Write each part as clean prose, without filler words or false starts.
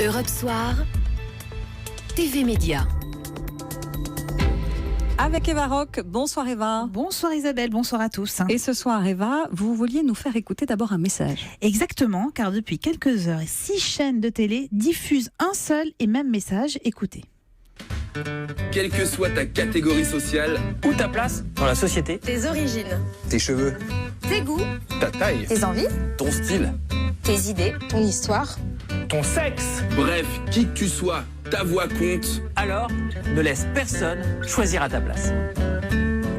Europe Soir, TV Média. Avec Eva Rock. Bonsoir Eva. Bonsoir Isabelle, bonsoir à tous. Et ce soir Eva, vous vouliez nous faire écouter d'abord un message. Exactement, car depuis quelques heures, 6 chaînes de télé diffusent un seul et même message. Écoutez. Quelle que soit ta catégorie sociale ou ta place dans la société, tes origines, tes cheveux, tes goûts, ta taille, tes envies, ton style, tes idées, ton histoire, ton sexe. Bref, qui que tu sois, ta voix compte. Alors, ne laisse personne choisir à ta place.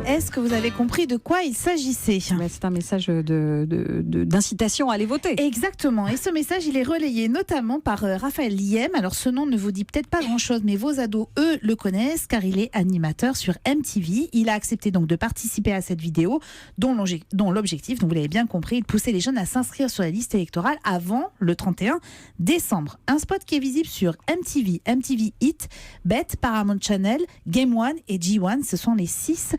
Est-ce que vous avez compris de quoi il s'agissait ? C'est un message d'incitation à aller voter. Exactement. Et ce message, il est relayé notamment par Raphaël Liem. Alors, ce nom ne vous dit peut-être pas grand-chose, mais vos ados, eux, le connaissent car il est animateur sur MTV. Il a accepté donc de participer à cette vidéo dont l'objectif, donc vous l'avez bien compris, est de pousser les jeunes à s'inscrire sur la liste électorale avant le 31 décembre. Un spot qui est visible sur MTV, MTV Hit, Bet, Paramount Channel, Game One et G1. Ce sont les 6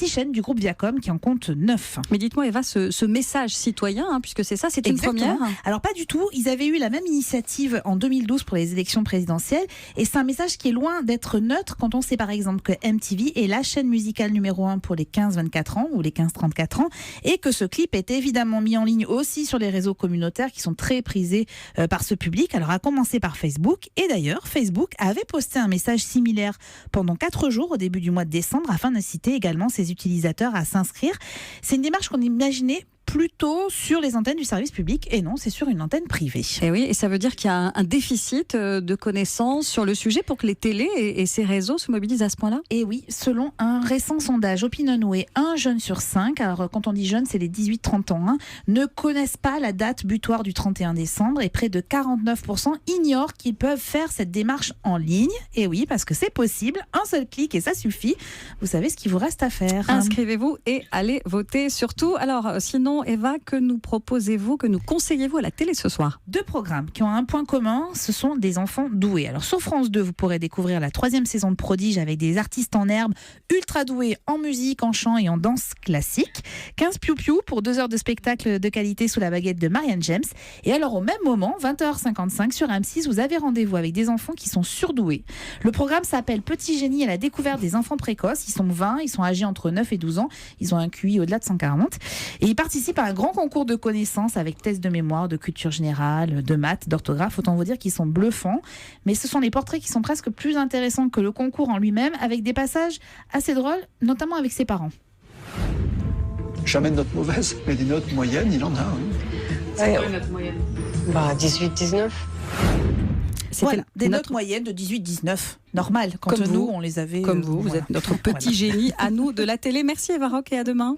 chaînes du groupe Viacom qui en comptent 9. Mais dites-moi Eva, ce message citoyen, puisque c'est ça, c'était une première. Alors pas du tout, ils avaient eu la même initiative en 2012 pour les élections présidentielles et c'est un message qui est loin d'être neutre quand on sait par exemple que MTV est la chaîne musicale numéro 1 pour les 15-24 ans ou les 15-34 ans et que ce clip est évidemment mis en ligne aussi sur les réseaux communautaires qui sont très prisés par ce public, alors à commencer par Facebook. Et d'ailleurs, Facebook avait posté un message similaire pendant 4 jours au début du mois de décembre afin d'inciter également ses utilisateurs à s'inscrire. C'est une démarche qu'on imaginait plutôt sur les antennes du service public et non, c'est sur une antenne privée. Et oui, et ça veut dire qu'il y a un déficit de connaissances sur le sujet pour que les télés et ces réseaux se mobilisent à ce point-là. Et oui, selon un récent sondage Opinionway, 1 jeune sur 5, alors quand on dit jeune, c'est les 18-30 ans, ne connaissent pas la date butoir du 31 décembre et près de 49% ignorent qu'ils peuvent faire cette démarche en ligne. Et oui, parce que c'est possible, un seul clic et ça suffit. Vous savez ce qu'il vous reste à faire. Inscrivez-vous et allez voter surtout. Alors, sinon, Eva, que nous proposez-vous, que nous conseillez-vous à la télé ce soir ? 2 programmes qui ont un point commun, ce sont des enfants doués. Alors sur France 2, vous pourrez découvrir la 3e saison de Prodige avec des artistes en herbe ultra doués en musique, en chant et en danse classique. 15 piou-piou pour 2 heures de spectacle de qualité sous la baguette de Marianne James. Et alors au même moment, 20h55 sur M6, vous avez rendez-vous avec des enfants qui sont surdoués. Le programme s'appelle Petit génie à la découverte des enfants précoces. Ils sont 20, ils sont âgés entre 9 et 12 ans. Ils ont un QI au-delà de 140. Et ils participent à un grand concours de connaissances avec tests de mémoire, de culture générale, de maths, d'orthographe. Autant vous dire qu'ils sont bluffants. Mais ce sont les portraits qui sont presque plus intéressants que le concours en lui-même, avec des passages assez drôles, notamment avec ses parents. Jamais de note mauvaise, mais des notes moyennes, il en a. C'est quoi une note moyenne ? 18-19. Voilà, des notes moyennes de 18-19. Normal, quand comme nous, vous, on les avait... Comme vous êtes notre petit génie à nous de la télé. Merci Eva Rock et à demain.